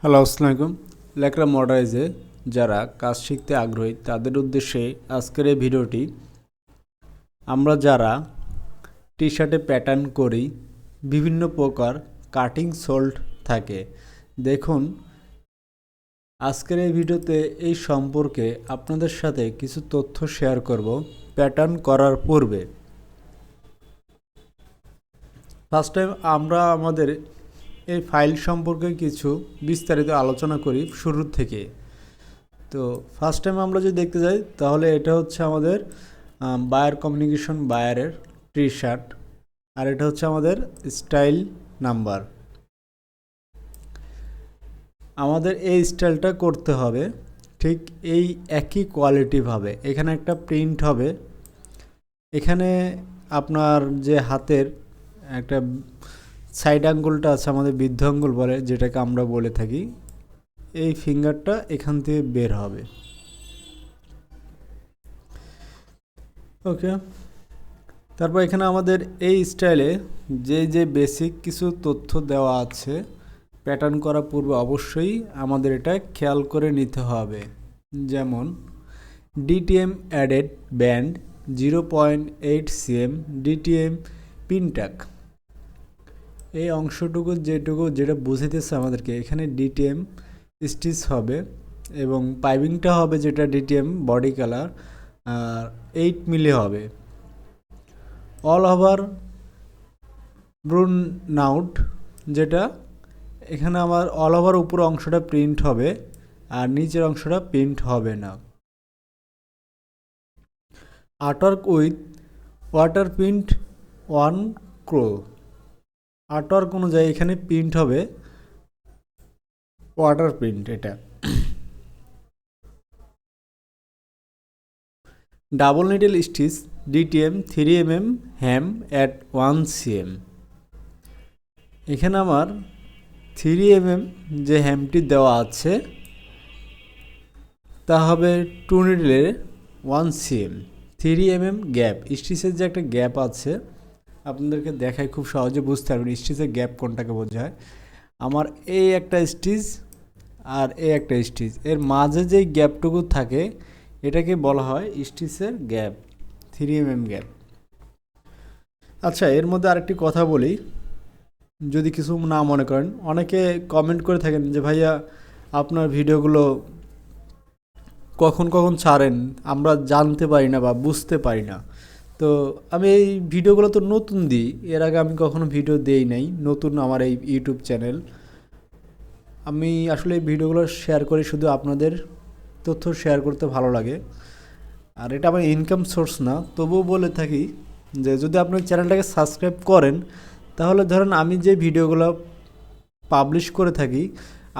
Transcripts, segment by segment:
Hello আসসালামু আলাইকুম। লেকরা মডারাইজে যারা কাজ শিখতে আগ্রহী তাদের উদ্দেশ্যে আজকের এই ভিডিওটি। আমরা যারা টি শার্টে প্যাটার্ন করি, বিভিন্ন প্রকার কাটিং সোল্ড থাকে। দেখুন, আজকের এই ভিডিওতে এই সম্পর্কে আপনাদের সাথে কিছু তথ্য শেয়ার করব। প্যাটার্ন করার পূর্বে ফার্স্ট টাইম আমরা আমাদের এই ফাইল সম্পর্কে কিছু বিস্তারিত আলোচনা করি শুরুর থেকে। তো ফার্স্ট টাইম আমরা যদি দেখতে যাই তাহলে এটা হচ্ছে আমাদের বায়ার কমিউনিকেশন বায়ারের টি শার্ট, আর এটা হচ্ছে আমাদের স্টাইল নাম্বার। আমাদের এই স্টাইলটা করতে হবে ঠিক এই একই কোয়ালিটিভাবে। এখানে একটা প্রিন্ট হবে, এখানে আপনার যে হাতের একটা সাইড আঙ্গুলটা আছে, আমাদের বৃদ্ধ আঙ্গুল বলে যেটাকে আমরা বলে থাকি, এই ফিঙ্গারটা এখান থেকে বের হবে। ওকে, তারপর এখানে আমাদের এই স্টাইলে যে বেসিক কিছু তথ্য দেওয়া আছে প্যাটার্ন করার পূর্বে অবশ্যই আমাদের এটা খেয়াল করে নিতে হবে। যেমন DTM added band 0.8 cm DTM pintuck, এই অংশটুকু যেটা বুঝাইতেছে আমাদেরকে, এখানে ডিটিএম স্টিচ হবে এবং পাইপিংটা হবে যেটা ডিটিএম বডি কালার আর 8 মিলি হবে। অল ওভার ব্রুন নাউট, যেটা এখানে আমার অল ওভার উপর অংশটা প্রিন্ট হবে আর নিচের অংশটা প্রিন্ট হবে না। আর্টওয়ার্ক উইথ ওয়াটার প্রিন্ট 1 ক্রো, আর্টওয়ার্ক অনুযায়ী এখানে প্রিন্ট হবে ওয়াটার প্রিন্ট। এটা double needle stitch DTM 3 mm hem at 1 cm। এখানে আমার 3 mm যে হ্যামটি দেওয়া আছে তা হবে 2 নিডলের 1 cm। 3 mm গ্যাপ, স্টিচের যে একটা গ্যাপ আছে আপনাদেরকে দেখায় খুব সহজে বুঝতে পারবেন স্টিচের গ্যাপ কোনটাকে বোঝায়। আমার এই একটা স্টিচ আর এই একটা স্টিচ, এর মাঝে যে গ্যাপটুকু থাকে এটাকে বলা হয় স্টিচের গ্যাপ, 3 mm গ্যাপ। আচ্ছা, এর মধ্যে আরেকটি কথা বলি, যদি কিছু না মনে করেন। অনেকে কমেন্ট করে থাকেন যে ভাইয়া আপনার ভিডিওগুলো কখন কখন ছাড়েন, আমরা জানতে পারি না বা বুঝতে পারি না। তো আমি এই ভিডিওগুলো তো নতুন দিই, এর আগে আমি কখনো ভিডিও দেই নাই, নতুন আমার এই ইউটিউব চ্যানেল। আমি আসলে এই ভিডিওগুলো শেয়ার করি শুধু আপনাদের তথ্য শেয়ার করতে ভালো লাগে, আর এটা আমার ইনকাম সোর্স না। তবুও বলে থাকি যে যদি আপনার চ্যানেলটাকে সাবস্ক্রাইব করেন তাহলে ধরেন আমি যে ভিডিওগুলো পাবলিশ করে থাকি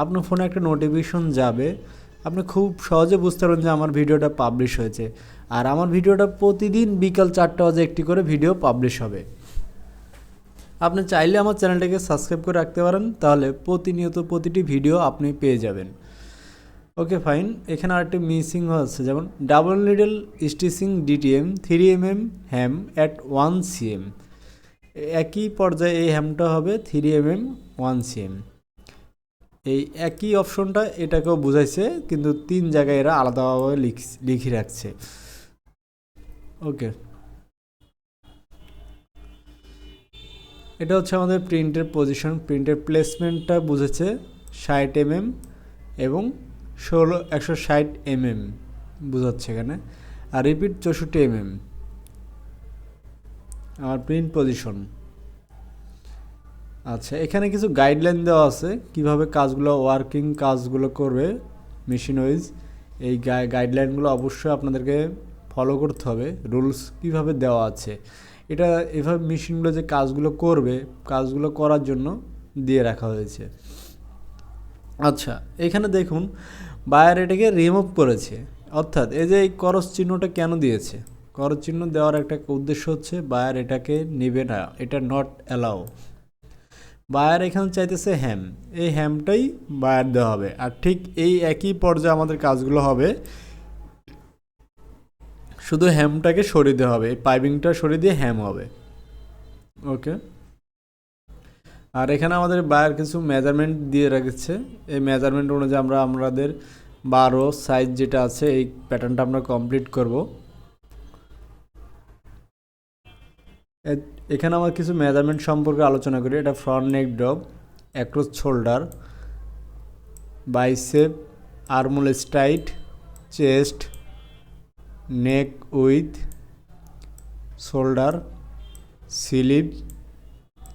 আপনার ফোনে একটা নোটিফিকেশন যাবে, আপনি খুব সহজে বুঝতে পারবেন যে আমার ভিডিওটা পাবলিশ হয়েছে। আর আমার ভিডিওটা প্রতিদিন বিকাল 4টা বাজে একটি করে ভিডিও পাবলিশ হবে। আপনি চাইলে আমার চ্যানেলটাকে সাবস্ক্রাইব করে রাখতে পারেন, তাহলে প্রতিনিয়ত প্রতিটি ভিডিও আপনি পেয়ে যাবেন। ওকে ফাইন, এখানে আরেকটি মিসিং হচ্ছে, যেমন double needle stitching DTM 3 mm hem at 1 cm। একই পর্যায়ে এই হ্যামটা হবে 3 mm 1 cm। এই একই অপশনটা এটাকেও বুঝাইছে, কিন্তু 3 জায়গায় এরা আলাদাভাবে লিখে রাখছে। ওকে, এটা হচ্ছে আমাদের প্রিন্টের পজিশন, প্রিন্টের প্লেসমেন্টটা বুঝেছে 60 mm এবং 160 mm বোঝাচ্ছে এখানে, আর রিপিট 64 mm আমার প্রিন্ট পজিশন। আচ্ছা, এখানে কিছু গাইডলাইন দেওয়া আছে কিভাবে কাজগুলো কাজগুলো করবে মেশিন ওয়াইজ। এই গাইডলাইনগুলো অবশ্যই আপনাদেরকে ফলো করতে হবে। রুলস কিভাবে দেওয়া আছে, এটা এভাবে মেশিনগুলো যে কাজগুলো করবে কাজগুলো করার জন্য দিয়ে রাখা হয়েছে। আচ্ছা, এখানে দেখুন বায়ার এটাকে রিমুভ করেছে, অর্থাৎ এই যে এই করস চিহ্নটা কেন দিয়েছে, করস চিহ্ন দেওয়ার একটা উদ্দেশ্য হচ্ছে বায়ার এটাকে নেবে না, এটা নট অ্যালাউ। বায়ার এখানে চাইতেছে হ্যাম, এই হ্যামটাই বায়ার দেওয়া হবে। আর ঠিক এই একই পর্যায়ে আমাদের কাজগুলো হবে, শুধু হ্যামটাকে সরিয়ে দেওয়া হবে, এই পাইপিংটা সরিয়ে দিয়ে হ্যাম হবে। ওকে, আর এখানে আমাদের বায়ার কিছু মেজারমেন্ট দিয়ে রেখেছে। এই মেজারমেন্ট অনুযায়ী আমরা আমাদের 12 সাইজ যেটা আছে এই প্যাটার্নটা আমরা কমপ্লিট করব। এখানে আমার কিছু মেজারমেন্ট সম্পর্কে আলোচনা করি। এটা front neck drop, across shoulder, biceps, armhole straight, chest, neck width, shoulder,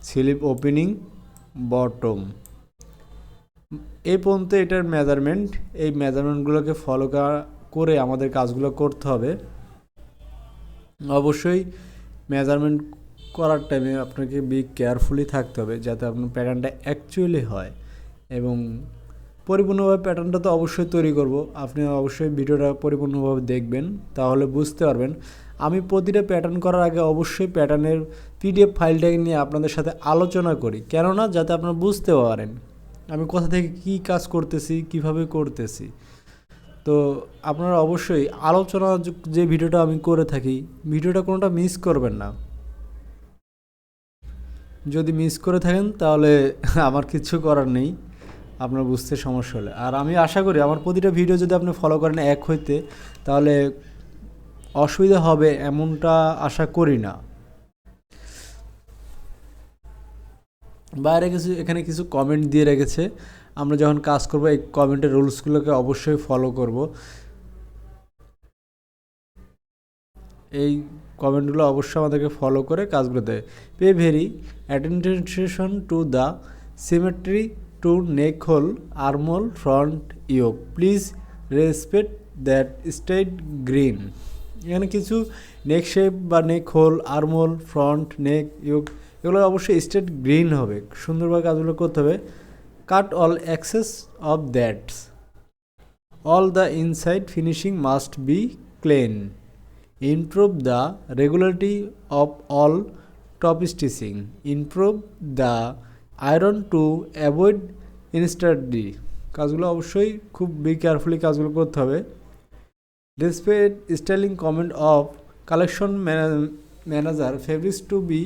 sleeve opening, bottom. এই পর্যন্ত এটার মেজারমেন্ট। এই মেজারমেন্টগুলোকে ফলো করে আমাদের কাজগুলো করতে হবে। অবশ্যই মেজারমেন্ট করার টাইমে আপনাকে কেয়ারফুলি থাকতে হবে যাতে আপনার প্যাটার্নটা অ্যাকচুয়ালি হয় এবং পরিপূর্ণভাবে প্যাটার্নটা তো অবশ্যই তৈরি করব। আপনি অবশ্যই ভিডিওটা পরিপূর্ণভাবে দেখবেন, তাহলে বুঝতে পারবেন। আমি প্রতিটা প্যাটার্ন করার আগে অবশ্যই প্যাটার্নের পিডিএফ ফাইলটাকে নিয়ে আপনাদের সাথে আলোচনা করি, কেননা যাতে আপনারা বুঝতে পারেন আমি কোথা থেকে কী কাজ করতেছি, কিভাবে করতেছি। তো আপনারা অবশ্যই আলোচনা যে ভিডিওটা আমি করে থাকি, ভিডিওটা কোনোটা মিস করবেন না। যদি মিস করে থাকেন তাহলে আমার কিছু করার নেই, আপনার বুঝতে সমস্যা হলে। আর আমি আশা করি আমার প্রতিটা ভিডিও যদি আপনি ফলো করেন এক হইতে, তাহলে অসুবিধা হবে এমনটা আশা করি না। বাইরে এখানে কিছু কমেন্ট দিয়ে রেখেছে। আমরা যখন কাজ করব এই কমেন্টের রুলসগুলোকে অবশ্যই ফলো করব। এই কমেন্টগুলো অবশ্যই আমাদেরকে ফলো করে কাজগুলো দেয়। Pay very attention to the symmetry to neck hole, armhole, front yoke, please respect that straight grain. এখানে কিছু নেক শেপ বা neck hole, armhole, front, neck, yoke এগুলো অবশ্যই স্ট্রেট গ্রিন হবে। সুন্দরভাবে কাজগুলো করতে হবে। Cut all excess of that, all the inside finishing must be clean, improve the regularity of all top stitching, improve the iron to avoid instability। কাজগুলো অবশ্যই খুব কেয়ারফুলি কাজগুলো করতে হবে। Despite styling comment of collection manager fabrics to be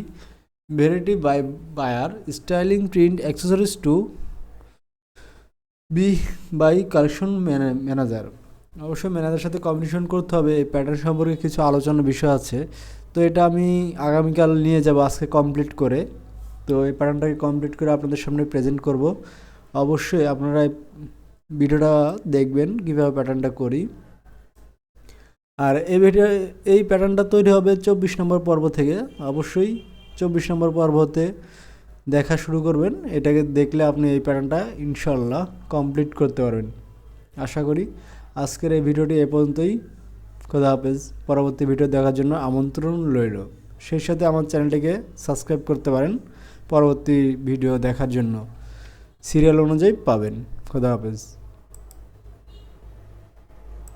variety by buyer, styling print accessories to be by collection manager। অবশ্যই ম্যানেজারের সাথে communication করতে হবে। এই প্যাটার্ন সম্পর্কে কিছু আলোচনার বিষয় আছে, তো এটা আমি আগামীকাল নিয়ে যাব আজকে কমপ্লিট করে। তো এই প্যাটার্নটাকে কমপ্লিট করে আপনাদের সামনে প্রেজেন্ট করব। অবশ্যই আপনারা ভিডিওটা দেখবেন কীভাবে প্যাটার্নটা করি। আর এই প্যাটার্নটা তৈরি হবে 24 নম্বর পর্ব থেকে। অবশ্যই 24 নম্বর পর্বতে দেখা শুরু করবেন। এটাকে দেখলে আপনি এই প্যাটার্নটা ইনশাল্লাহ কমপ্লিট করতে পারবেন আশা করি। আজকের এই ভিডিওটি এ পর্যন্তই। খোদা হাফেজ। পরবর্তী ভিডিও দেখার জন্য আমন্ত্রণ রইল। সেই সাথে আমার চ্যানেলটিকে সাবস্ক্রাইব করতে পারেন পরবর্তী ভিডিও দেখার জন্য, সিরিয়াল অনুযায়ী পাবেন। খোদা হাফেজ।